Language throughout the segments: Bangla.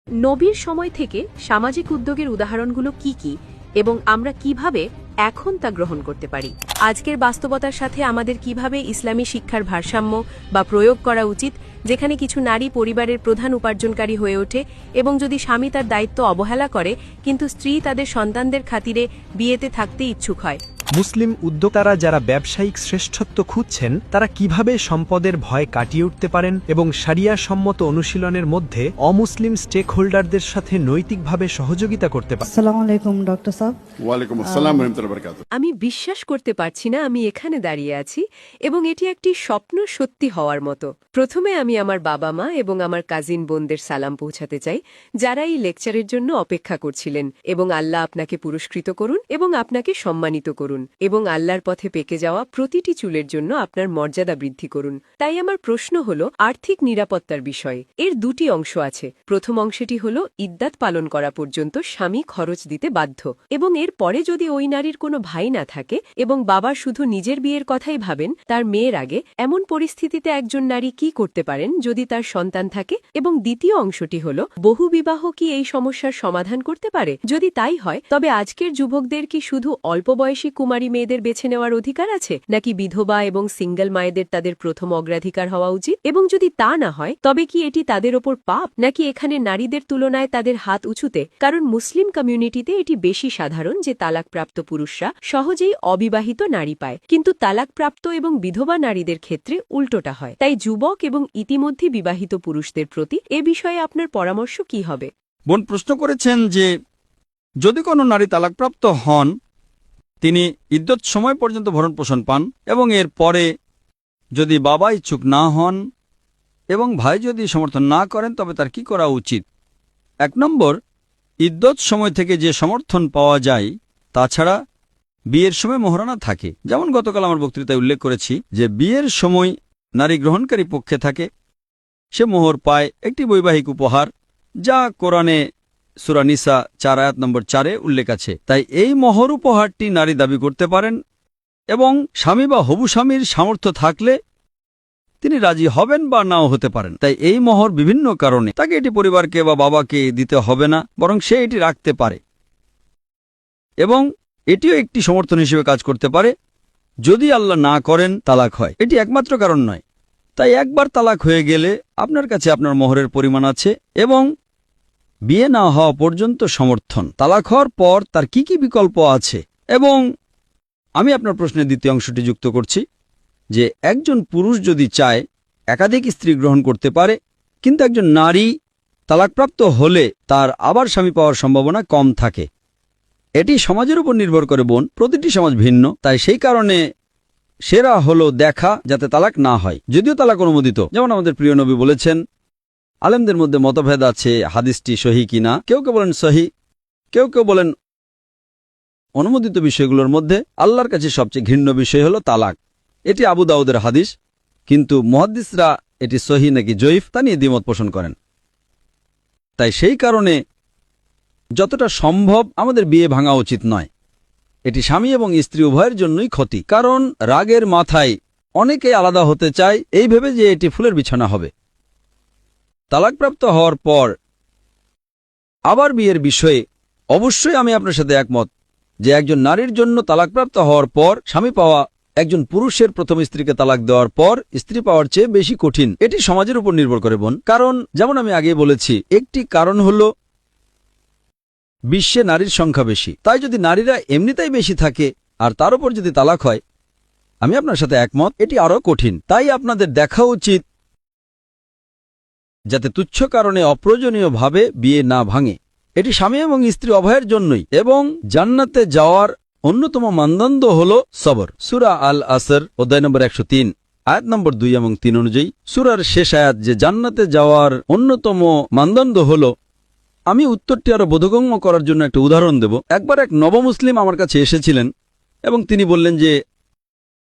নবীর সময় থেকে সামাজিক উদ্যোগের উদাহরণগুলো কি কি এবং আমরা কিভাবে এখন তা গ্রহণ করতে পারি? আজকের বাস্তবতার সাথে আমাদের কিভাবে ইসলামী শিক্ষার ভারসাম্য বা প্রয়োগ করা উচিত, যেখানে কিছু নারী পরিবারের প্রধান উপার্জনকারী হয়ে ওঠে এবং যদি স্বামী তার দায়িত্ব অবহেলা করে কিন্তু স্ত্রী তাদের সন্তানদের খাতিরে বিয়েতে থাকতে ইচ্ছুক হয়। মুসলিম উদ্যোক্তারা যারা ব্যবসায়িক শ্রেষ্ঠত্ব খুঁজছেন তারা কিভাবে সম্পদের ভয় কাটিয়ে উঠতে পারেন এবং শরিয়া সম্মত অনুশীলনের মধ্যে অমুসলিম স্টেক হোল্ডারদের সাথে নৈতিকভাবে সহযোগিতা করতে পারেন। আসসালামু আলাইকুম ডক্টর সাহেব। ওয়ালাইকুম আসসালাম ওয়া রাহমাতুল্লাহি ওয়া বারাকাতুহু। আমি বিশ্বাস করতে পারছি না আমি এখানে দাঁড়িয়ে আছি এবং এটি একটি স্বপ্ন সত্যি হওয়ার মতো। প্রথমে আমি আমার বাবা মা এবং আমার কাজিন বোনদের সালাম পৌঁছাতে চাই, যারা এই লেকচারের জন্য অপেক্ষা করছিলেন, এবং আল্লাহ আপনাকে পুরস্কৃত করুন এবং আপনাকে সম্মানিত করুন এবং আল্লাহর পথে পেকে যাওয়া প্রতিটি চুলের জন্য আপনার মর্যাদা বৃদ্ধি করুন। তাই আমার প্রশ্ন হল আর্থিক নিরাপত্তার বিষয়ে। এর দুটি অংশ আছে। প্রথম অংশটি হল ইদ্দাত পালন করা পর্যন্ত স্বামী খরচ দিতে বাধ্য, এবং এর পরে যদি ওই নারীর কোনো ভাই না থাকে এবং বাবা শুধু নিজের বিয়ের কথাই ভাবেন তার মেয়ের আগে, এমন পরিস্থিতিতে একজন নারী কি করতে পারেন যদি তার সন্তান থাকে? এবং দ্বিতীয় অংশটি হল বহুবিবাহ কি এই সমস্যার সমাধান করতে পারে? যদি তাই হয় তবে আজকের যুবকদের কি শুধু অল্প বয়সী কুমারী মেয়েদের বেছে নেওয়ার অধিকার আছে, নাকি বিধবা এবং সিঙ্গেল মায়েদের তাদের প্রথম অগ্রাধিকার হওয়া উচিত? এবং যদি তা না হয় তবে কি এটি তাদের ওপর পাপ, নাকি এখানে নারীদের তুলনায় তাদের হাত উঁচুতে? কারণ মুসলিম কমিউনিটিতে এটি বেশি সাধারণ যে তালাকপ্রাপ্ত পুরুষরা সহজেই অবিবাহিত নারী পায়, কিন্তু তালাকপ্রাপ্ত এবং বিধবা নারীদের ক্ষেত্রে উল্টোটা হয়। তাই যুবক এবং ইতিমধ্যে বিবাহিত পুরুষদের প্রতি এ বিষয়ে আপনার পরামর্শ কি হবে? বোন প্রশ্ন করেছেন যে যদি কোনো নারী তালাকপ্রাপ্ত হন, তিনি ইদ্যত সময় পর্যন্ত ভরণ পোষণ পান এবং এর পরে যদি বাবা ইচ্ছুক না হন এবং ভাই যদি সমর্থন না করেন তবে তার কি করা উচিত? 1 নম্বর, ইদ্যত সময় থেকে যে সমর্থন পাওয়া যায় তাছাড়া বিয়ের সময় মোহরানা থাকে। যেমন গতকাল আমার বক্তৃতায় উল্লেখ করেছি যে বিয়ের সময় নারী গ্রহণকারী পক্ষে থাকে, সে মোহর পায়, একটি বৈবাহিক উপহার, যা কোরআনে সূরা নিসা 4 আয়াত নম্বর 4-এ উল্লেখ আছে। তাই এই মোহর উপহারটি নারী দাবি করতে পারেন এবং স্বামী বা হবু স্বামীর সামর্থ্য থাকলে তিনি রাজি হবেন বা নাও হতে পারেন। তাই এই মোহর বিভিন্ন কারণে তাকে এটি পরিবারকে বা বাবাকে দিতে হবে না, বরং সে এটি রাখতে পারে এবং এটিও একটি সমর্থন হিসেবে কাজ করতে পারে যদি আল্লাহ না করেন তালাক হয়। এটি একমাত্র কারণ নয়। তাই একবার তালাক হয়ে গেলে আপনার কাছে আপনার মোহরের পরিমাণ আছে এবং বিয়ে না হওয়া পর্যন্ত সমর্থন। তালাক হওয়ার পর তার কি কি বিকল্প আছে? এবং আমি আপনার প্রশ্নের দ্বিতীয় অংশটি যুক্ত করছি যে একজন পুরুষ যদি চায় একাধিক স্ত্রী গ্রহণ করতে পারে, কিন্তু একজন নারী তালাকপ্রাপ্ত হলে তার আবার স্বামী পাওয়ার সম্ভাবনা কম থাকে। এটি সমাজের উপর নির্ভর করে বোন, প্রতিটি সমাজ ভিন্ন। তাই সেই কারণে সেরা হলো দেখা যাতে তালাক না হয়, যদিও তালাক অনুমোদিত। যেমন আমাদের প্রিয় নবী বলেছেন, আলেমদের মধ্যে মতভেদ আছে হাদিসটি সহি কিনা। কেউ কেউ বলেন সহি, কেউ কেউ বলেন অনুমোদিত বিষয়গুলোর মধ্যে আল্লাহর কাছে সবচেয়ে ঘৃণ্য বিষয় হলো তালাক। এটি আবু দাউদের হাদিস, কিন্তু মুহাদ্দিসরা এটি সহি নাকি জয়ীফ তা নিয়ে দ্বিমত পোষণ করেন। তাই সেই কারণে যতটা সম্ভব আমাদের বিয়ে ভাঙা উচিত নয়। এটি স্বামী এবং স্ত্রী উভয়ের জন্যই ক্ষতি, কারণ রাগের মাথায় অনেকেই আলাদা হতে চায় এই ভেবে যে এটি ফুলের বিছানা হবে। তালাকপ্রাপ্ত হওয়ার পর আবার বিয়ের বিষয়ে অবশ্যই আমি আপনার সাথে একমত যে একজন নারীর জন্য তালাকপ্রাপ্ত হওয়ার পর স্বামী পাওয়া একজন পুরুষের প্রথম স্ত্রীকে তালাক দেওয়ার পর স্ত্রী পাওয়ার চেয়ে বেশি কঠিন। এটি সমাজের উপর নির্ভর করে বোন, কারণ যেমন আমি আগেই বলেছি, একটি কারণ হল বিশ্বে নারীর সংখ্যা বেশি। তাই যদি নারীরা এমনিতেই বেশি থাকে আর তার উপর যদি তালাক হয়, আমি আপনার সাথে একমত, এটি আরও কঠিন। তাই আপনাদের দেখা উচিত যাতে তুচ্ছ কারণে অপ্রয়োজনীয়ভাবে বিয়ে না ভাঙে। এটি স্বামী এবং স্ত্রী উভয়ের জন্যই। এবং জান্নাতে যাওয়ার অন্যতম মানদণ্ড হল সবর। সূরা আল আসর অধ্যায় নম্বর 103 আয়াত নম্বর 2 এবং 3 অনুযায়ী সূরার শেষ আয়াত যে জান্নাতে যাওয়ার অন্যতম মানদণ্ড হল। আমি উত্তরটি আরো বোধগম্য করার জন্য একটা উদাহরণ দেব। একবার এক নবমুসলিম আমার কাছে এসেছিলেন এবং তিনি বললেন যে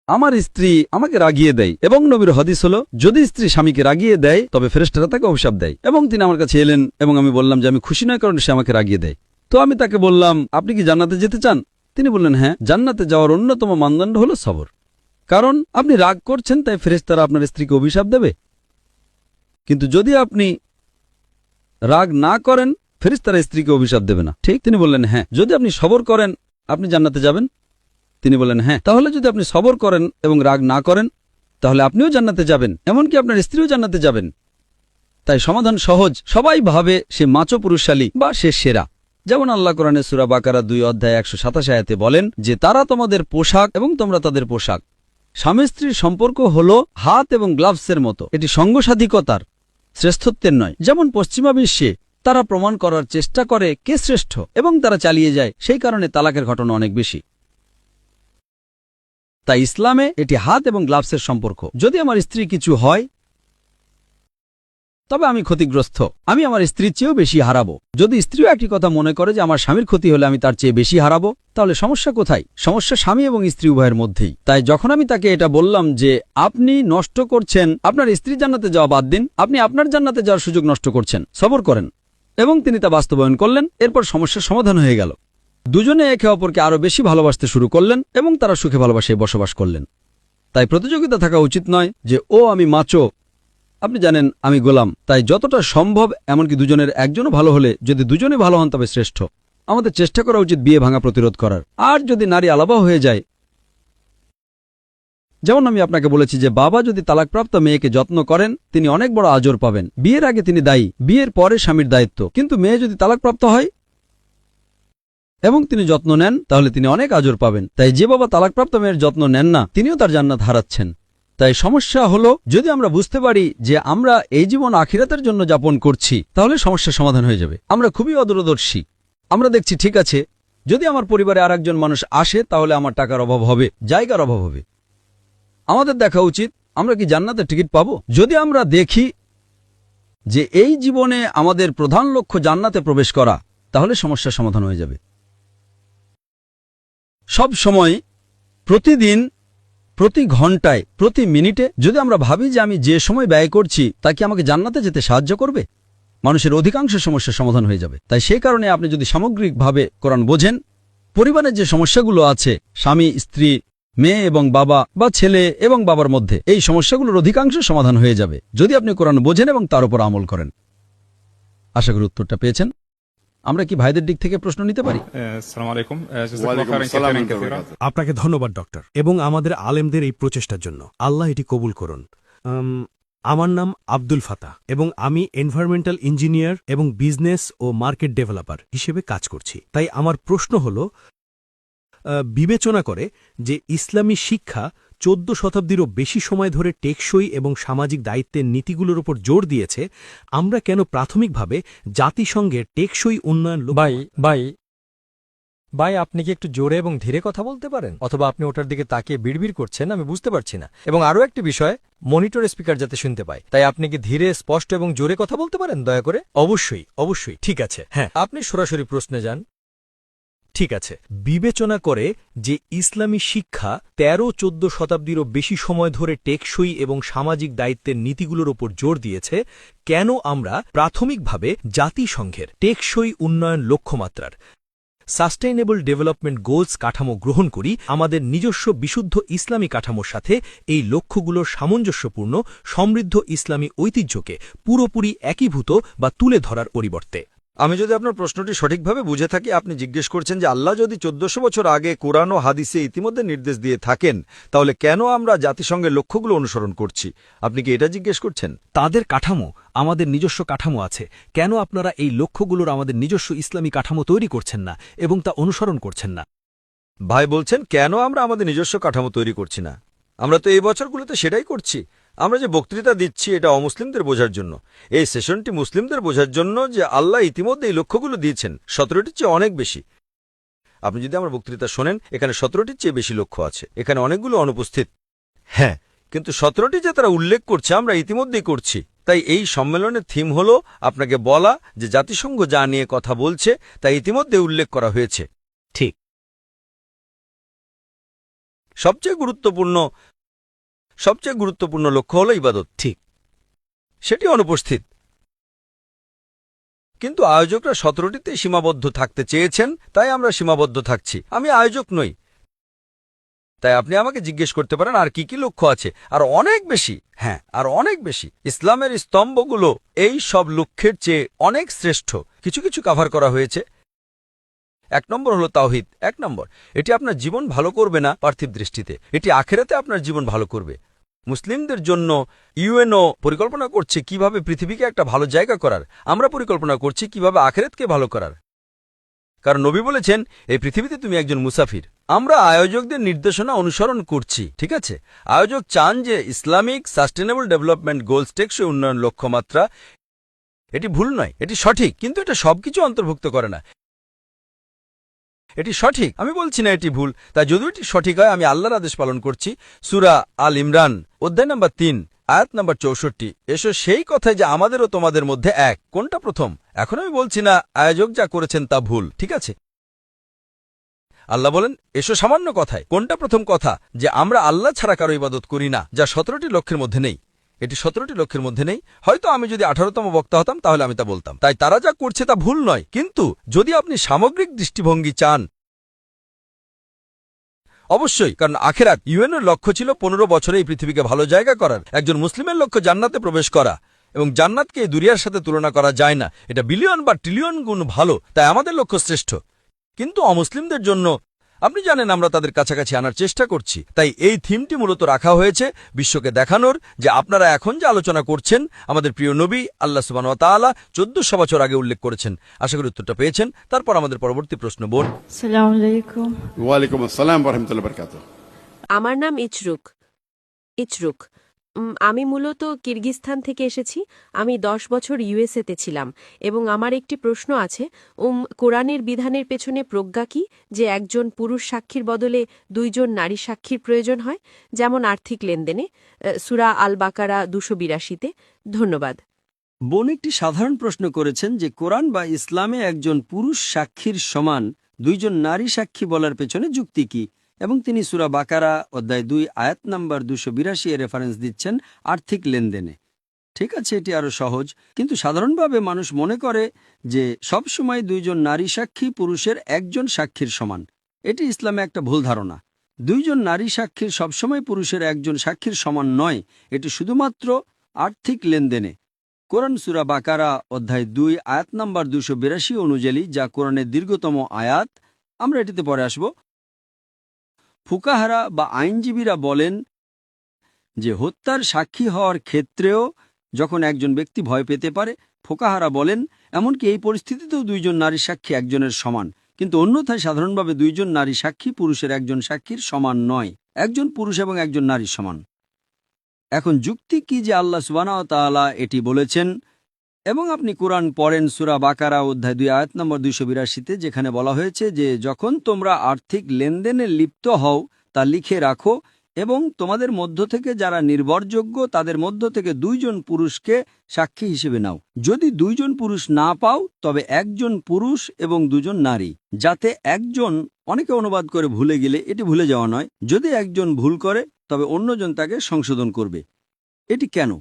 আমার স্ত্রী আমাকে রাগিয়ে দেয়, এবং নবীর হাদিস হলো যদি স্ত্রী স্বামীকে রাগিয়ে দেয় তবে ফেরেশতারা তাকে অভিশাপ দেয়। এবং তিনি আমার কাছে এলেন এবং আমি বললাম যে আমি খুশি নয় কারণ সে আমাকে রাগিয়ে দেয়। তো আমি তাকে বললাম, আপনি কি জান্নাতে যেতে চান? তিনি বললেন, হ্যাঁ। জান্নাতে যাওয়ার অন্যতম মানদণ্ড হলো সবর, কারণ আপনি রাগ করছেন তাই ফেরেশতারা আপনার স্ত্রীকে অভিশাপ দেবে। কিন্তু যদি আপনি রাগ না করেন ফেরেশতারা স্ত্রীকে অভিশাপ দেবে না, ঠিক? তিনি বললেন হ্যাঁ। যদি আপনি সবর করেন আপনি জান্নাতে যাবেন? তিনি বললেন হ্যাঁ। তাহলে যদি আপনি সবর করেন এবং রাগ না করেন তাহলে আপনিও জান্নাতে যাবেন, এমনকি আপনার স্ত্রীও জান্নাতে যাবেন। তাই সমাধান সহজ। সবাই ভাবে সে মাচো পুরুষশালী বা সে সেরা। যেমন আল্লাহ কোরআনে সূরা বাকারা 2 অধ্যায় 127 বলেন যে তারা তোমাদের পোশাক এবং তোমরা তাদের পোশাক। স্বামী স্ত্রীর সম্পর্ক হল হাত এবং গ্লাভসের মতো, এটি সঙ্গসাধিকতার, শ্রেষ্ঠত্বের নয়। যেমন পশ্চিমা বিশ্বে তারা প্রমাণ করার চেষ্টা করে কে শ্রেষ্ঠ এবং তারা চালিয়ে যায়, সেই কারণে তালাকের ঘটনা অনেক বেশি। তাই ইসলামে এটি হাত এবং গ্লাভসের সম্পর্ক। যদি আমার স্ত্রী কিছু হয় তবে আমি ক্ষতিগ্রস্ত, আমি আমার স্ত্রীর চেয়েও বেশি হারাবো। যদি স্ত্রীও একটি কথা মনে করে যে আমার স্বামীর ক্ষতি হলে আমি তার চেয়ে বেশি হারাবো, তাহলে সমস্যা কোথায়? সমস্যা স্বামী এবং স্ত্রী উভয়ের মধ্যেই। তাই যখন আমি তাকে এটা বললাম যে আপনি নষ্ট করছেন, আপনার স্ত্রী জান্নাতে যাওয়া বাদ দিন, আপনি আপনার জান্নাতে যাওয়ার সুযোগ নষ্ট করছেন, সবর করেন, এবং তিনি তা বাস্তবায়ন করলেন, এরপর সমস্যার সমাধান হয়ে গেল। দুজনে একে অপরকে আরো বেশি ভালোবাসতে শুরু করলেন এবং তারা সুখে ভালোবাসে বসবাস করলেন। তাই প্রতিযোগিতা থাকা উচিত নয় যে ও আমি মাচো, আপনি জানেন আমি গোলাম। তাই যতটা সম্ভব, এমনকি দুজনের একজনও ভালো হলে, যদি দুজনে ভালো হন তবে শ্রেষ্ঠ। আমাদের চেষ্টা করা উচিত বিয়ে ভাঙা প্রতিরোধ করার। আর যদি নারী আলাদা হয়ে যায়, যেমন আমি আপনাকে বলেছি যে বাবা যদি তালাকপ্রাপ্ত মেয়েকে যত্ন করেন তিনি অনেক বড় আজর পাবেন। বিয়ের আগে তিনি দায়ী, বিয়ের পরে স্বামীর দায়িত্ব। কিন্তু মেয়ে যদি তালাকপ্রাপ্ত হয় এবং তিনি যত্ন নেন তাহলে তিনি অনেক আজর পাবেন। তাই যে বাবা তালাকপ্রাপ্ত মেয়ের যত্ন নেন না তিনিও তার জান্নাত হারাচ্ছেন। তাই সমস্যা হলো যদি আমরা বুঝতে পারি যে আমরা এই জীবন আখিরাতের জন্য যাপন করছি, তাহলে সমস্যার সমাধান হয়ে যাবে। আমরা খুবই অদূরদর্শী। আমরা দেখছি ঠিক আছে, যদি আমার পরিবারে আরেকজন মানুষ আসে তাহলে আমার টাকার অভাব হবে, জায়গার অভাব হবে। আমাদের দেখা উচিত আমরা কি জান্নাতের টিকিট পাবো। যদি আমরা দেখি যে এই জীবনে আমাদের প্রধান লক্ষ্য জান্নাতে প্রবেশ করা, তাহলে সমস্যার সমাধান হয়ে যাবে। সব সময়, প্রতিদিন, প্রতি ঘন্টায়, প্রতি মিনিটে যদি আমরা ভাবি যে আমি যে সময় ব্যয় করছি তা কি আমাকে জান্নাতে যেতে সাহায্য করবে, মানুষের অধিকাংশ সমস্যার সমাধান হয়ে যাবে। তাই সেই কারণে আপনি যদি সামগ্রিকভাবে কোরআন বোঝেন, পরিবারের যে সমস্যাগুলো আছে, স্বামী স্ত্রী, মেয়ে এবং বাবা বা ছেলে এবং বাবার মধ্যে, এই সমস্যাগুলোর অধিকাংশ সমাধান হয়ে যাবে যদি আপনি কোরআন বোঝেন এবং তার উপর আমল করেন। আশা করি উত্তরটা পেয়েছেন। আমরা কি ভাইদের দিক থেকে প্রশ্ন নিতে পারি? আসসালামু আলাইকুম। ওয়ালাইকুম আসসালাম ওয়া রাহমাতুল্লাহ। আপনাকে ধন্যবাদ ডক্টর, এবং আমাদের আলেমদের এই প্রচেষ্টার জন্য। আল্লাহ এটি কবুল করুন। আমার নাম আব্দুল ফাতাহ এবং আমি এনভায়রনমেন্টাল ইঞ্জিনিয়ার এবং বিজনেস ও মার্কেট ডেভেলপার হিসেবে কাজ করছি। তাই আমার প্রশ্ন হল, বিবেচনা করে যে ইসলামী শিক্ষা 14 শতাব্দীরও বেশি সময় ধরে টেকসই এবং সামাজিক দায়িত্বের নীতিগুলোর উপর জোর দিয়েছে, আমরা কেন প্রাথমিকভাবে জাতিসংঘের টেকসই উন্নয়ন ভাই আপনি কি একটু জোরে এবং ধীরে কথা বলতে পারেন? অথবা আপনি ওটার দিকে তাকিয়ে বিড়বিড় করছেন, আমি বুঝতে পারছি না। এবং আরও একটি বিষয়, মনিটর স্পিকার যাতে শুনতে পায়। তাই আপনি কি ধীরে, স্পষ্ট এবং জোরে কথা বলতে পারেন দয়া করে? অবশ্যই, অবশ্যই। ঠিক আছে, হ্যাঁ, আপনি সরাসরি প্রশ্নে যান। ঠিক আছে। বিবেচনা করে যে ইসলামী শিক্ষা 13-14 শতাব্দীরও বেশি সময় ধরে টেকসই এবং সামাজিক দায়িত্বের নীতিগুলোর ওপর জোর দিয়েছে, কেন আমরা প্রাথমিকভাবে জাতিসংঘের টেকসই উন্নয়ন লক্ষ্যমাত্রার সাস্টেইনেবল ডেভেলপমেন্ট গোলস কাঠামো গ্রহণ করি আমাদের নিজস্ব বিশুদ্ধ ইসলামী কাঠামোর সাথে এই লক্ষ্যগুলোর সামঞ্জস্যপূর্ণ সমৃদ্ধ ইসলামী ঐতিহ্যকে পুরোপুরি একীভূত বা তুলে ধরার পরিবর্তে? আমি যদি আপনার প্রশ্নটি সঠিকভাবে বুঝে থাকি, আপনি জিজ্ঞেস করছেন যে আল্লাহ যদি 1400 বছর আগে কোরআন ও হাদিসে ইতিমধ্যে নির্দেশ দিয়ে থাকেন, তাহলে কেন আমরা জাতিসংঘের লক্ষ্যগুলো অনুসরণ করছি? আপনি কি এটা জিজ্ঞেস করছেন? তাদের কাঠামো, আমাদের নিজস্ব কাঠামো আছে, কেন আপনারা এই লক্ষ্যগুলোর আমাদের নিজস্ব ইসলামী কাঠামো তৈরি করছেন না এবং তা অনুসরণ করছেন না? ভাই বলছেন কেন আমরা আমাদের নিজস্ব কাঠামো তৈরি করছি না? আমরা তো এই বছরগুলোতে সেটাই করছি। আমরা যে বক্তৃতা দিচ্ছি এটা অমুসলিমদের বোঝার জন্য। এই সেশনটি মুসলিমদের বোঝার জন্য যে আল্লাহ ইতিমধ্যে এই লক্ষ্যগুলো দিয়েছেন 17টির চেয়ে অনেক বেশি। আপনি যদি আমার বক্তৃতা শোনেন, এখানে 17টির চেয়ে বেশি লক্ষ্য আছে। এখানে অনেকগুলো অনুপস্থিত, হ্যাঁ, কিন্তু 17টি যে তারা উল্লেখ করছে আমরা ইতিমধ্যেই করছি। তাই এই সম্মেলনের থিম হল আপনাকে বলা যে জাতিসংঘ যা নিয়ে কথা বলছে তা ইতিমধ্যে উল্লেখ করা হয়েছে। ঠিক। সবচেয়ে গুরুত্বপূর্ণ লক্ষ্য হল ইবাদত। ঠিক। সেটি অনুপস্থিত। কিন্তু আয়োজকরা 17টিতে সীমাবদ্ধ থাকতে চেয়েছেন, তাই আমরা সীমাবদ্ধ থাকছি। আমি আয়োজক নই, তাই আপনি আমাকে জিজ্ঞেস করতে পারেন আর কি কি লক্ষ্য আছে, আর অনেক বেশি। হ্যাঁ, আর অনেক বেশি। ইসলামের স্তম্ভগুলো এই সব লক্ষ্যের চেয়ে অনেক শ্রেষ্ঠ। কিছু কিছু কভার করা হয়েছে। 1 নম্বর হলো তাওহীদ। 1 নম্বর, এটি আপনার জীবন ভালো করবে না পার্থিব দৃষ্টিতে, এটি আখিরাতে আপনার জীবন ভালো করবে। মুসলিমদের জন্য ইউএনও পরিকল্পনা করছে কিভাবে পৃথিবীকে একটা ভালো জায়গা করার, আমরা পরিকল্পনা করছি কিভাবে আখিরাতকে ভালো করার। কারণ নবী বলেছেন, এই পৃথিবীতে তুমি একজন মুসাফির। আমরা আয়োজকদের নির্দেশনা অনুসরণ করছি, ঠিক আছে? আয়োজক চান যে ইসলামিক সাস্টেনেবল ডেভেলপমেন্ট গোলস টেকসই উন্নয়ন লক্ষ্যমাত্রা, এটি ভুল নয়, এটি সঠিক, কিন্তু এটা সবকিছু অন্তর্ভুক্ত করে না। এটি সঠিক, আমি বলছি না এটি ভুল। তাই যদি এটি সঠিক হয়, আমি আল্লাহর আদেশ পালন করছি। সূরা আল ইমরান অধ্যায় নম্বর 3 আয়াত নম্বর 64, এসো সেই কথায় যে আমাদের ও তোমাদের মধ্যে এক। কোনটা প্রথম? এখন আমি বলছি না আয়োজক যা করেছেন তা ভুল, ঠিক আছে? আল্লাহ বলেন, এসো সামান্য কথায়। কোনটা প্রথম কথা? যে আমরা আল্লাহ ছাড়া কারো ইবাদত করি না, যা 17টি লক্ষ্যের মধ্যে নেই। এটি 17টি লক্ষ্যের মধ্যে নেই। হয়তো আমি যদি 18তম বক্তা হতাম তাহলে আমি তা বলতাম। তাই তারা যা করছে তা ভুল নয়, কিন্তু যদি আপনি সামগ্রিক দৃষ্টিভঙ্গি চান, অবশ্যই। কারণ আখিরাত ইউএনের লক্ষ্য ছিল 15 বছরে এই পৃথিবীকে ভালো জায়গা করার। একজন মুসলিমের লক্ষ্য জান্নাতে প্রবেশ করা, এবং জান্নাতকে এই দুনিয়ার সাথে তুলনা করা যায় না। এটা বিলিয়ন বা ট্রিলিয়ন গুণ ভালো, তাই আমাদের লক্ষ্য শ্রেষ্ঠ। কিন্তু অমুসলিমদের জন্য, আপনি জানেন, আমরা তাদের কাছাকাছি আনার চেষ্টা করছি। তাই এই থিমটি মূলত রাখা হয়েছে বিশ্বকে দেখানোর যে আপনারা এখন যে আলোচনা করছেন, আমাদের প্রিয় নবী আল্লাহ সুবহানাহু ওয়া তাআলা 1400 বছর আগে উল্লেখ করেছেন। আশা করি উত্তরটা পেয়েছেন। তারপর আমাদের পরবর্তী প্রশ্ন, বোন। আসসালামু আলাইকুম। ওয়ালাইকুম আসসালাম ওয়া রাহমাতুল্লাহি ওয়া বারাকাতুহু। আমার নাম ইচরুক। ইচরুক। আমি মূলত কিরগিজস্তান থেকে এসেছি। আমি 10 বছর ইউএসএতে ছিলাম এবং আমার একটি প্রশ্ন আছে। কোরআনের বিধানের পেছনে প্রজ্ঞা কি যে একজন পুরুষ সাক্ষীর বদলে 2 জন নারী সাক্ষীর প্রয়োজন হয়, যেমন আর্থিক লেনদেনে? সূরা আল বাকারা 282-তে। ধন্যবাদ। বোন একটি সাধারণ প্রশ্ন করেছেন যে কোরআন বা ইসলামে একজন পুরুষ সাক্ষীর সমান 2 জন নারী সাক্ষী বলার পেছনে যুক্তি কি, এবং তিনি সূরা বাকারা অধ্যায় 2 আয়াত নাম্বার 282 এর রেফারেন্স দিচ্ছেন আর্থিক লেনদেনে। ঠিক আছে, এটি আরও সহজ, কিন্তু সাধারণভাবে মানুষ মনে করে যে সব সময় 2 জন নারী সাক্ষী পুরুষের একজন সাক্ষীর সমান। এটি ইসলামে একটা ভুল ধারণা। 2 জন নারী সাক্ষীর সবসময় পুরুষের একজন সাক্ষীর সমান নয়, এটি শুধুমাত্র আর্থিক লেনদেনে। কোরআন সূরা বাকারা অধ্যায় 2 আয়াত নাম্বার 282 অনুযায়ী, যা কোরআনের দীর্ঘতম আয়াত, আমরা এটিতে পরে আসব। ফুকাহারা বা আইনজীবীরা বলেন যে হত্যার সাক্ষী হওয়ার ক্ষেত্রেও যখন একজন ব্যক্তি ভয় পেতে পারে, ফুকাহারা বলেন এমনকি এই পরিস্থিতিতেও 2 জন নারী সাক্ষী একজনের সমান, কিন্তু অন্যথায় সাধারণভাবে 2 জন নারী সাক্ষী পুরুষের একজন সাক্ষীর সমান নয়। একজন পুরুষ এবং একজন নারীর সমান। এখন যুক্তি কি যে আল্লাহ সুবহানাহু ওয়া তাআলা এটি বলেছেন? এবং আপনি কোরআন পড়েন সূরা বাকারা অধ্যায় 2 আয়াত নম্বর 282-তে, যেখানে বলা হয়েছে যে যখন তোমরা আর্থিক লেনদেনে লিপ্ত হও তা লিখে রাখো, এবং তোমাদের মধ্য থেকে যারা নির্ভরযোগ্য তাদের মধ্য থেকে 2 জন পুরুষকে সাক্ষী হিসেবে নাও। যদি 2 জন পুরুষ না পাও তবে 1 জন পুরুষ এবং 2 জন নারী, যাতে একজন, অনেকে অনুবাদ করে ভুলে গেলে, এটি ভুলে যাওয়া নয়। যদি একজন ভুল করে তবে অন্যজন তাকে সংশোধন করবে। এটি কেন?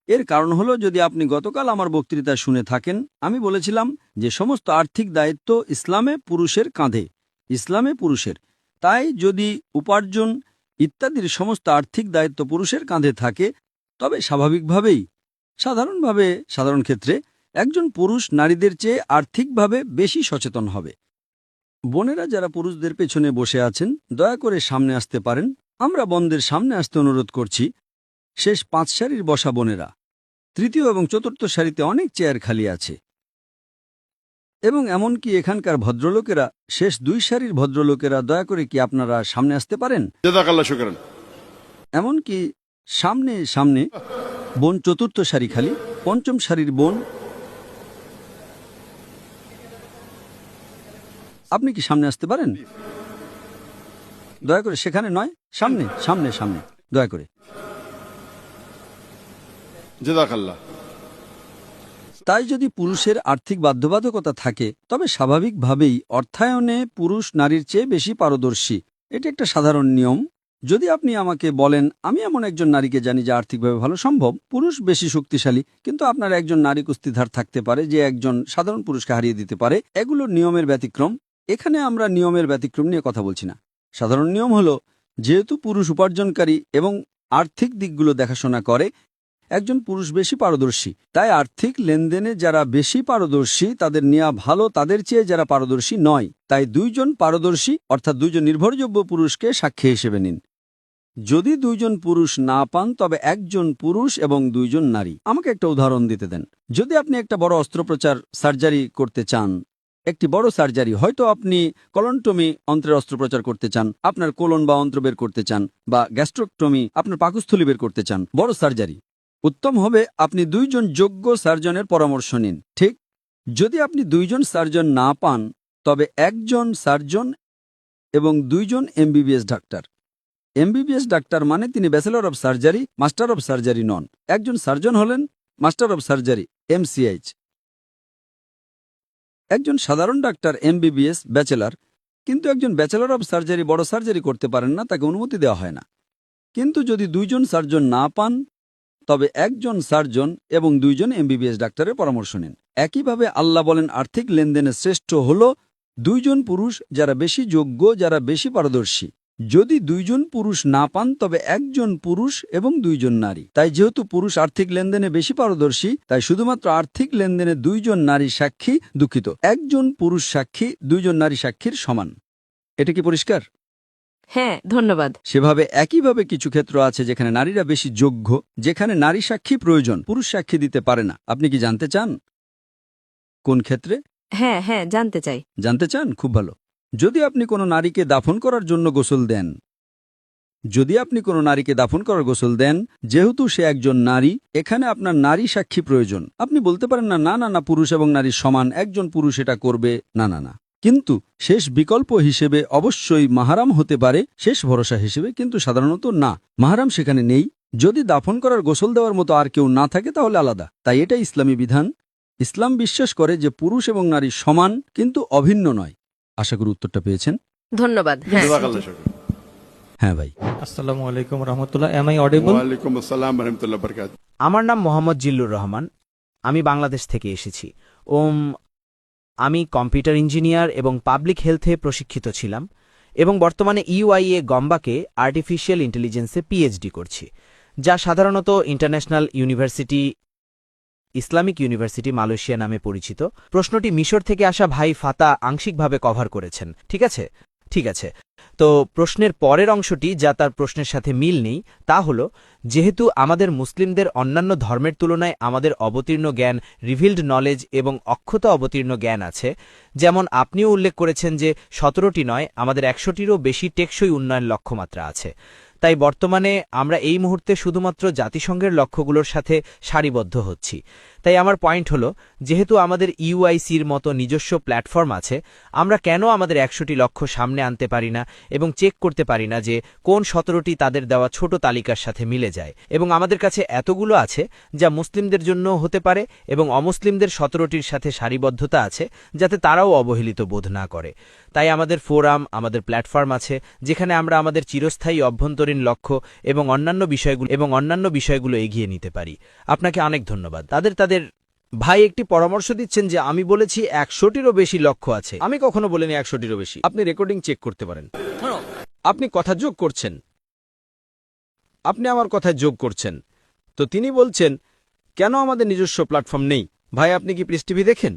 এর কারণ হলো, যদি আপনি গতকাল আমার বক্তৃতা শুনে থাকেন, আমি বলেছিলাম যে সমস্ত আর্থিক দায়িত্ব ইসলামে পুরুষের কাঁধে। ইসলামে পুরুষের। তাই যদি উপার্জন ইত্যাদির সমস্ত আর্থিক দায়িত্ব পুরুষের কাঁধে থাকে, তবে স্বাভাবিকভাবেই, সাধারণ ক্ষেত্রে একজন পুরুষ নারীদের চেয়ে আর্থিকভাবে বেশি সচেতন হবে। বোনেরা যারা পুরুষদের পেছনে বসে আছেন, দয়া করে সামনে আসতে পারেন। আমরা বোনদের সামনে আসতে অনুরোধ করছি। শেষ 5 সারির বসা বোনেরা, 3য় এবং 4র্থ সারিতে অনেক চেয়ার খালি আছে, এবং এমনকি এখানকার ভদ্রলোকেরা, শেষ 2 সারির ভদ্রলোকেরা, দয়া করে কি আপনারা সামনে আসতে পারেন? জাযাকাল্লাহ শুকরান। এমনকি সামনে বোন 4র্থ সারি খালি, 5ম সারির বোন, আপনি কি সামনে আসতে পারেন? দয়া করে সেখানে নয়, সামনে দয়া করে। জাযাকাল্লাহ। তাই যদি পুরুষের আর্থিক বাধ্যবাধকতা থাকে, তবে স্বাভাবিকভাবেই অর্থায়নে পুরুষ নারীর চেয়ে বেশি পারদর্শী। এটি একটা সাধারণ নিয়ম। যদি আপনি আমাকে বলেন, আমি এমন একজন নারীকে জানি যে আর্থিকভাবে ভালো সম্ভব, পুরুষ বেশি শক্তিশালী, কিন্তু আপনার একজন নারী কুস্তিধার থাকতে পারে যে একজন সাধারণ পুরুষকে হারিয়ে দিতে পারে, এগুলো নিয়মের ব্যতিক্রম। এখানে আমরা নিয়মের ব্যতিক্রম নিয়ে কথা বলছি না। সাধারণ নিয়ম হল, যেহেতু পুরুষ উপার্জনকারী এবং আর্থিক দিকগুলো দেখাশোনা করে, একজন পুরুষ বেশি পারদর্শী। তাই আর্থিক লেনদেনে যারা বেশি পারদর্শী তাদের নেওয়া ভালো তাদের চেয়ে যারা পারদর্শী নয়। তাই দুইজন পারদর্শী অর্থাৎ দুইজন নির্ভরযোগ্য পুরুষকে সাক্ষী হিসেবে নিন। যদি দুইজন পুরুষ না পান তবে একজন পুরুষ এবং দুইজন নারী। আমাকে একটা উদাহরণ দিতে দেন। যদি আপনি একটা বড় অস্ত্রোপচার সার্জারি করতে চান, একটি বড় সার্জারি, হয়তো আপনি কলনটমি অন্ত্রের অস্ত্রোপচার করতে চান, আপনার কোলন বা অন্ত্র বের করতে চান, বা গ্যাস্ট্রোক্টমি আপনার পাকস্থলী বের করতে চান, বড় সার্জারি, উত্তম হবে আপনি দুইজন যোগ্য সার্জনের পরামর্শ নিন। ঠিক, যদি আপনি দুইজন সার্জন না পান তবে একজন সার্জন এবং দুইজন এমবিবিএস ডাক্তার। এমবিবিএস ডাক্তার মানে তিনি bachelor of surgery, master of surgery নন। একজন সার্জন হলেন মাস্টার অব সার্জারি, MCH। একজন সাধারণ ডাক্তার এমবিবিএস ব্যাচেলর, কিন্তু একজন ব্যাচেলর অব সার্জারি বড় সার্জারি করতে পারেন না, তাকে অনুমতি দেওয়া হয় না। কিন্তু যদি দুইজন সার্জন না পান তবে একজন সার্জন এবং দুইজন এমবিবিএস ডাক্তারের পরামর্শ নিন। একইভাবে আল্লাহ বলেন আর্থিক লেনদেনে শ্রেষ্ঠ হল দুইজন পুরুষ যারা বেশি যোগ্য, যারা বেশি পারদর্শী। যদি দুইজন পুরুষ না পান তবে একজন পুরুষ এবং দুইজন নারী। তাই যেহেতু পুরুষ আর্থিক লেনদেনে বেশি পারদর্শী, তাই শুধুমাত্র আর্থিক লেনদেনে দুইজন নারী সাক্ষী, দুঃখিত, একজন পুরুষ সাক্ষী দুইজন নারী সাক্ষীর সমান। এটা কি পরিষ্কার? হ্যাঁ, ধন্যবাদ। সেভাবে একইভাবে কিছু ক্ষেত্র আছে যেখানে নারীরা বেশি যোগ্য, যেখানে নারী সাক্ষী প্রয়োজন, পুরুষ সাক্ষী দিতে পারে না। আপনি কি জানতে চান কোন ক্ষেত্রে? হ্যাঁ হ্যাঁ, জানতে চাই। জানতে চান? খুব ভালো। যদি আপনি কোনো নারীকে দাফন করার জন্য গোসল দেন, যদি আপনি কোনো নারীকে দাফন করার গোসল দেন, যেহেতু সে একজন নারী, এখানে আপনার নারী সাক্ষী প্রয়োজন। আপনি বলতে পারেন না, না না না, পুরুষ এবং নারী সমান, একজন পুরুষ এটা করবে, না না না। কিন্তু শেষ বিকল্প হিসেবে অবশ্যই মাহারাম হতে পারে, শেষ ভরসা হিসেবে, কিন্তু সাধারণত না, মাহারাম সেখানে নেই। যদি দাফন করার গোসল দেওয়ার মতো আর কেউ না থাকে তাহলে আলাদা। তাই এটা ইসলামী বিধান। ইসলাম বিশ্বাস করে যে পুরুষ এবং নারী সমান কিন্তু অভিন্ন নয়। আশা করি উত্তরটা পেয়েছেন। ধন্যবাদ। জাযাকাল্লাহ শুকরান। হ্যাঁ ভাই। আসসালামু আলাইকুম রহমতুল্লাহ। M I audible? ওয়ালাইকুম আসসালাম ওয়া রাহমাতুল্লাহি ওয়া বারাকাতুহু। আমার নাম মোহাম্মদ জিল্লুর রহমান। আমি বাংলাদেশ থেকে এসেছি। আমি কম্পিউটার ইঞ্জিনিয়ার এবং পাবলিক হেলথে প্রশিক্ষিত ছিলাম এবং বর্তমানে ইউআইএ গম্বাকে আর্টিফিশিয়াল ইন্টেলিজেন্সে পিএইচডি করছি, যা সাধারণত international university, Islamic university Malaysia নামে পরিচিত। প্রশ্নটি মিশর থেকে আসা ভাই ফাতা আংশিকভাবে কভার করেছেন। ঠিক আছে, ঠিক আছে। তো প্রশ্নের পরের অংশটি, যা তার প্রশ্নের সাথে মিল নেই, তা হল, যেহেতু আমাদের মুসলিমদের অন্যান্য ধর্মের তুলনায় আমাদের অবতীর্ণ জ্ঞান, রিভিল্ড নলেজ এবং অক্ষত অবতীর্ণ জ্ঞান আছে, যেমন আপনিও উল্লেখ করেছেন যে 17টি নয়, আমাদের 100টিরও বেশি টেকসই উন্নয়ন লক্ষ্যমাত্রা আছে। তাই বর্তমানে আমরা এই মুহূর্তে শুধুমাত্র জাতিসংঘের লক্ষ্যগুলোর সাথে সারিবদ্ধ হচ্ছি। তাই আমার পয়েন্ট হলো, যেহেতু আমাদের ইউআইসির মতো নিজস্ব প্ল্যাটফর্ম আছে, আমরা কেন আমাদের 100টি লক্ষ্য সামনে আনতে পারি না এবং চেক করতে পারি না যে কোন 17টি তাদের দেওয়া ছোট তালিকার সাথে মিলে যায়, এবং আমাদের কাছে এতগুলো আছে যা মুসলিমদের জন্য হতে পারে এবং অমুসলিমদের 17টির সাথে সারিবদ্ধতা আছে যাতে তারাও অবহেলিত বোধ না করে। তাই আমাদের ফোরাম, আমাদের প্ল্যাটফর্ম আছে যেখানে আমরা আমাদের চিরস্থায়ী অভ্যন্তরীণ লক্ষ্য এবং অন্যান্য বিষয়গুলো এগিয়ে নিতে পারি। আপনাকে অনেক ধন্যবাদ। তাদের ভাই একটি পরামর্শ দিচ্ছেন যে আমি বলেছি 100টিরও বেশি লক্ষ্য আছে। আমি কখনো বলিনি 100টিরও বেশি। আপনি রেকর্ডিং চেক করতে পারেন। আপনি কথা যোগ করছেন, আপনি আমার কথায় যোগ করছেন। তো তিনি বলছেন কেন আমাদের নিজস্ব প্ল্যাটফর্ম নেই। ভাই, আপনি কি পিস টিভি দেখেন?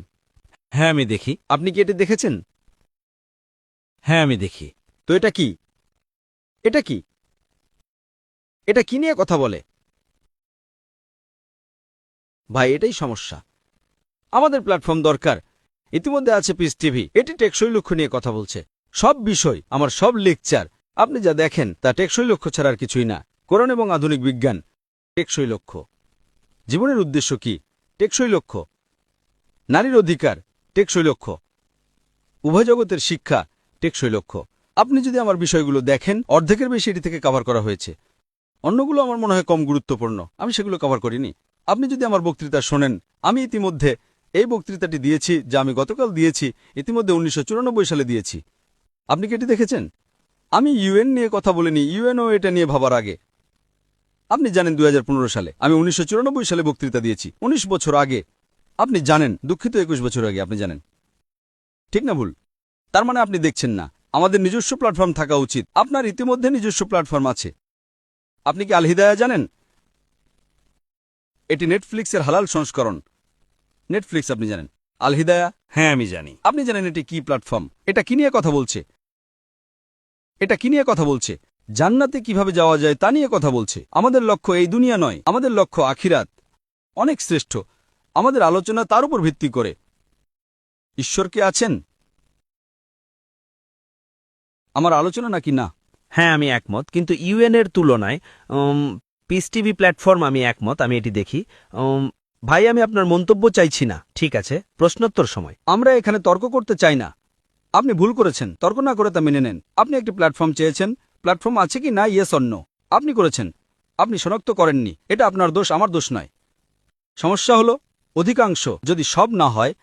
হ্যাঁ, আমি দেখি। আপনি কি এটি দেখেছেন? হ্যাঁ, আমি দেখি। তো এটা কি? এটা কি? এটা কি নিয়ে কথা বলে? ভাই, এটাই সমস্যা। আমাদের প্ল্যাটফর্ম দরকার। ইতিমধ্যে আছে পিস টিভি, এটি টেকসই লক্ষ্য নিয়ে কথা বলছে। সব বিষয়, আমার সব লেকচার আপনি যা দেখেন তা টেকসই লক্ষ্য ছাড়া আর কিছুই না। কোরআন এবং আধুনিক বিজ্ঞান টেকসই লক্ষ্য। জীবনের উদ্দেশ্য কি? টেকসই লক্ষ্য। নারীর অধিকার টেকসই লক্ষ্য। উভয় জগতের শিক্ষা টেকসই লক্ষ্য। আপনি যদি আমার বিষয়গুলো দেখেন, অর্ধেকের বেশি এটি থেকে কভার করা হয়েছে। অন্যগুলো আমার মনে হয় কম গুরুত্বপূর্ণ, আমি সেগুলো কভার করিনি। আপনি যদি আমার বক্তৃতা শোনেন, আমি ইতিমধ্যে এই বক্তৃতাটি দিয়েছি যা আমি গতকাল দিয়েছি, ইতিমধ্যে 1994 সালে দিয়েছি। আপনি কি এটি দেখেছেন? আমি ইউএন নিয়ে কথা বলিনি, ইউএনও এটা নিয়ে ভাবার আগে। আপনি জানেন 2015 সালে আমি 1994 সালে বক্তৃতা দিয়েছি, 19 বছর আগে। আপনি জানেন, দুঃখিত, 21 বছর আগে। আপনি জানেন, ঠিক না ভুল? তার মানে আপনি দেখছেন না। আমাদের নিজস্ব প্ল্যাটফর্ম থাকা উচিত। আপনার ইতিমধ্যে নিজস্ব প্ল্যাটফর্ম আছে। আপনি কি আল হিদায়া জানেন? এটি নেটফ্লিক্সের হালাল সংস্করণ। নেটফ্লিক্স আপনি জানেন, আল হিদায়া? হ্যাঁ, আমি জানি। আপনি জানেন এটি কি প্ল্যাটফর্ম? এটা কি নিয়ে কথা বলছে? এটা কি নিয়ে কথা বলছে? জান্নাতে কিভাবে যাওয়া যায় তা নিয়ে কথা বলছে। আমাদের লক্ষ্য এই দুনিয়া নয়, আমাদের লক্ষ্য আখিরাত, অনেক শ্রেষ্ঠ। আমাদের আলোচনা তার উপর ভিত্তি করে। ঈশ্বর কে আছেন? আমার আলোচনা নাকি না? হ্যাঁ, আমি একমত, কিন্তু ইউএন এর তুলনায় পিস টিভি প্ল্যাটফর্ম আমি একমত, আমি এটি দেখি। ভাই, আমি আপনার মন্তব্য চাইছি না। ঠিক আছে, প্রশ্নোত্তর সময়। আমরা এখানে তর্ক করতে চাই না। আপনি ভুল করেছেন, তর্ক না করে তা মেনে নেন। আপনি একটি প্ল্যাটফর্ম চেয়েছেন, প্ল্যাটফর্ম আছে কি না, ইয়েস অর নো। আপনি করেছেন, আপনি শনাক্ত করেননি। এটা আপনার দোষ, আমার দোষ নয়। সমস্যা হলো অধিকাংশ, যদি সব না হয়,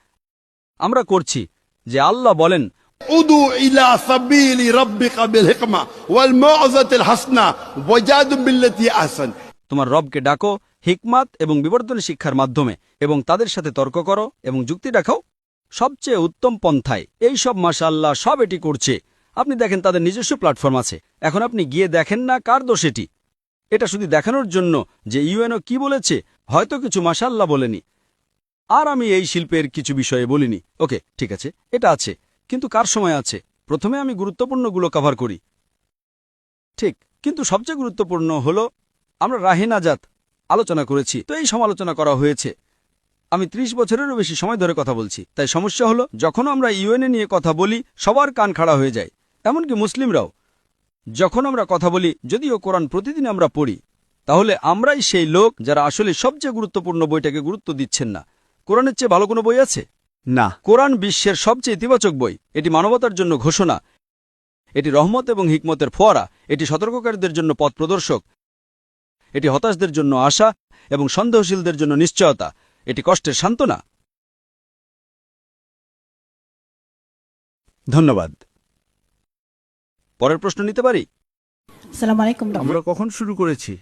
আমরা করছি যে আল্লাহ বলেন, উদু ইলা সাবিলি রাব্বিকা বিল হিকমা ওয়াল মাউযাতিল হাসনা ওয়াজাদু বিল্লাতি আহসান। তোমার রবকে ডাকো হিকমাত এবং বিবর্তনী শিক্ষার মাধ্যমে, এবং তাদের সাথে তর্ক করো এবং যুক্তি দেখাও সবচেয়ে উত্তম পন্থায়। এই সব মাশাআল্লাহ সব এটি করছে। আপনি দেখেন তাদের নিজস্ব প্ল্যাটফর্ম আছে। এখন আপনি গিয়ে দেখেন না কার দোষ এটি। এটা শুধু দেখানোর জন্য যে ইউএনও কি বলেছে, হয়তো কিছু মাশাআল্লাহ বলেনি, আর আমি এই শিল্পের কিছু বিষয়ে বলিনি। ওকে, ঠিক আছে, এটা আছে, কিন্তু কার সময় আছে? প্রথমে আমি গুরুত্বপূর্ণগুলো কভার করি, ঠিক, কিন্তু সবচেয়ে গুরুত্বপূর্ণ হলো আমরা রাহে নাজাত আলোচনা করেছি, তো এই সমালোচনা করা হয়েছে। আমি ৩০ বছরেরও বেশি সময় ধরে কথা বলছি। তাই সমস্যা হলো যখন আমরা ইউএনএ নিয়ে কথা বলি সবার কান খাড়া হয়ে যায়, এমনকি মুসলিমরাও। যখন আমরা কথা বলি, যদিও কোরআন প্রতিদিন আমরা পড়ি, তাহলে আমরাই সেই লোক যারা আসলে সবচেয়ে গুরুত্বপূর্ণ বইটাকে গুরুত্ব দিচ্ছেন না। কোরআনের চেয়ে ভালো কোনো বই আছে? না। কোরআন বিশ্বের সবচেয়ে ইতিবাচক বই। এটি মানবতার জন্য ঘোষণা, এটি রহমত এবং হিকমতের ফোয়ারা, এটি সতর্ককারীদের জন্য পথ প্রদর্শক, এটি হতাশদের জন্য আশা এবং সন্দেহশীলদের জন্য নিশ্চয়তা, এটি কষ্টের সান্ত্বনা। ধন্যবাদ। পরের প্রশ্ন নিতে পারি? আসসালামু আলাইকুম। আমরা কখন শুরু করেছি?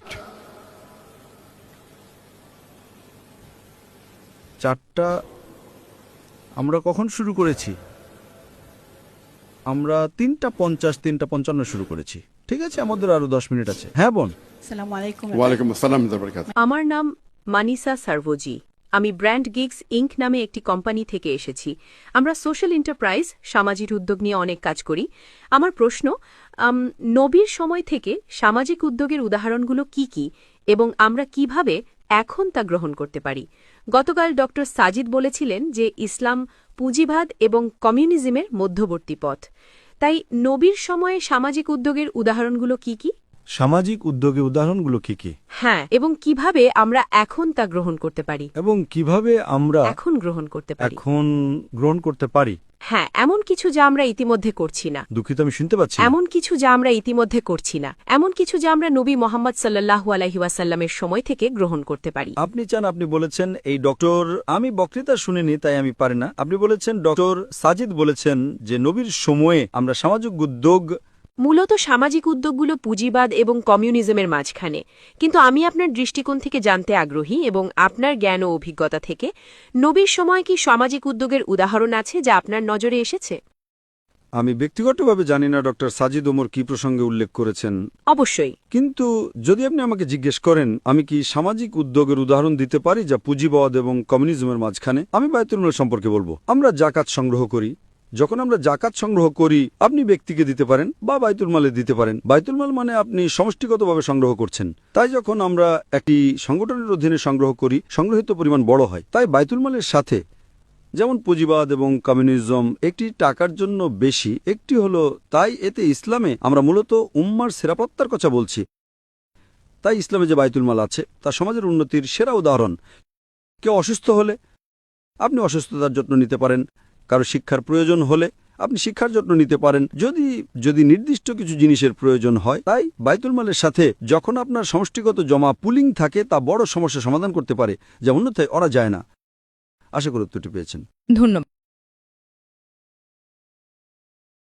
4টা। আমরা কখন শুরু করেছি? আমরা 3:50, 3:55 শুরু করেছি। ঠিক আছে, আমাদের আরো 10 মিনিট আছে। হ্যাঁ বোন। আসসালামু আলাইকুম। ওয়ালাইকুম আসসালাম ওয়া বারাকাতুহু। আমার নাম মানিসা সার্ভোজি। আমি ব্র্যান্ড গিগস ইঙ্ক নামে একটি কোম্পানি থেকে এসেছি। আমরা সোশ্যাল এন্টারপ্রাইজ, সামাজিক উদ্যোগ নিয়ে অনেক কাজ করি। আমার প্রশ্ন, নবীর সময় থেকে সামাজিক উদ্যোগের উদাহরণগুলো কি কি এবং আমরা কিভাবে এখন তা গ্রহণ করতে পারি? গতকাল ডক্টর সাজিদ বলেছিলেন যে ইসলাম পুঁজিবাদ এবং কমিউনিজমের মধ্যবর্তী পথ। তাই নবীর সময়ে সামাজিক উদ্যোগের উদাহরণগুলো কি কি? সামাজিক উদ্যোগের উদাহরণগুলো কি কি? হ্যাঁ, এবং কিভাবে আমরা এখন তা গ্রহণ করতে পারি? এবং কিভাবে আমরা এখন গ্রহণ করতে পারি? এখন গ্রহণ করতে পারি? হ্যাঁ, এমন কিছু যা আমরা ইতিমধ্যে করছি না। দুঃখিত, আমি শুনতে পাচ্ছি না। এমন কিছু যা আমরা ইতিমধ্যে করছি না, এমন কিছু যা আমরা নবী মোহাম্মদ সাল্লাল্লাহু আলাইহি ওয়াসাল্লামের সময় থেকে গ্রহণ করতে পারি। আপনি চান, আপনি বলেছেন এই ডক্টর, আমি বক্তৃতা শুনিনি তাই আমি পারি না। আপনি বলেছেন ডক্টর সাজিদ বলেছেন যে নবীর সময়ে আমরা সামাজিক উদ্যোগ, মূলত সামাজিক উদ্যোগগুলো পুঁজিবাদ এবং কমিউনিজমের মাঝখানে। কিন্তু আমি আপনার দৃষ্টিকোণ থেকে জানতে আগ্রহী এবং আপনার জ্ঞান ও অভিজ্ঞতা থেকে, নবীর সময় কি সামাজিক উদ্যোগের উদাহরণ আছে যা আপনার নজরে এসেছে? আমি ব্যক্তিগতভাবে জানি না ডক্টর সাজিদ ওমর কি প্রসঙ্গে উল্লেখ করেছেন। অবশ্যই। কিন্তু যদি আপনি আমাকে জিজ্ঞেস করেন আমি কি সামাজিক উদ্যোগের উদাহরণ দিতে পারি যা পুঁজিবাদ এবং কমিউনিজমের মাঝখানে, আমি বায়তুল মাল সম্পর্কে বলবো। আমরা জাকাত সংগ্রহ করি। যখন আমরা জাকাত সংগ্রহ করি, আপনি ব্যক্তিকে দিতে পারেন বা বাইতুল মালে দিতে পারেন। বাইতুল মাল মানে আপনি সমষ্টিগতভাবে সংগ্রহ করছেন। তাই যখন আমরা একটি সংগঠনের অধীনে সংগ্রহ করি, সংগ্রহিত পরিমাণ বড় হয়। তাই বাইতুল মালের সাথে, যেমন পুঁজিবাদ এবং কমিউনিজম একটি টাকার জন্য বেশি, একটি হলো, তাই এতে ইসলামে আমরা মূলত উম্মার সেরাপত্তার কথা বলছি। তাই ইসলামে যে বাইতুল মাল আছে তা সমাজের উন্নতির সেরা উদাহরণ। কেউ অসুস্থ হলে আপনি অসুস্থতার যত্ন নিতে পারেন, কারো শিক্ষার প্রয়োজন হলে আপনি শিক্ষার যত্ন নিতে পারেন, যদি নির্দিষ্ট কিছু জিনিসের প্রয়োজন হয়। তাই বাইতুল মালের সাথে যখন আপনার সমষ্টিগত জমা পুলিং থাকে তা বড় সমস্যা সমাধান করতে পারে, যা অন্যথায় ওরা যায় না। আশা করি উত্তরটি পেয়েছেন। ধন্যবাদ।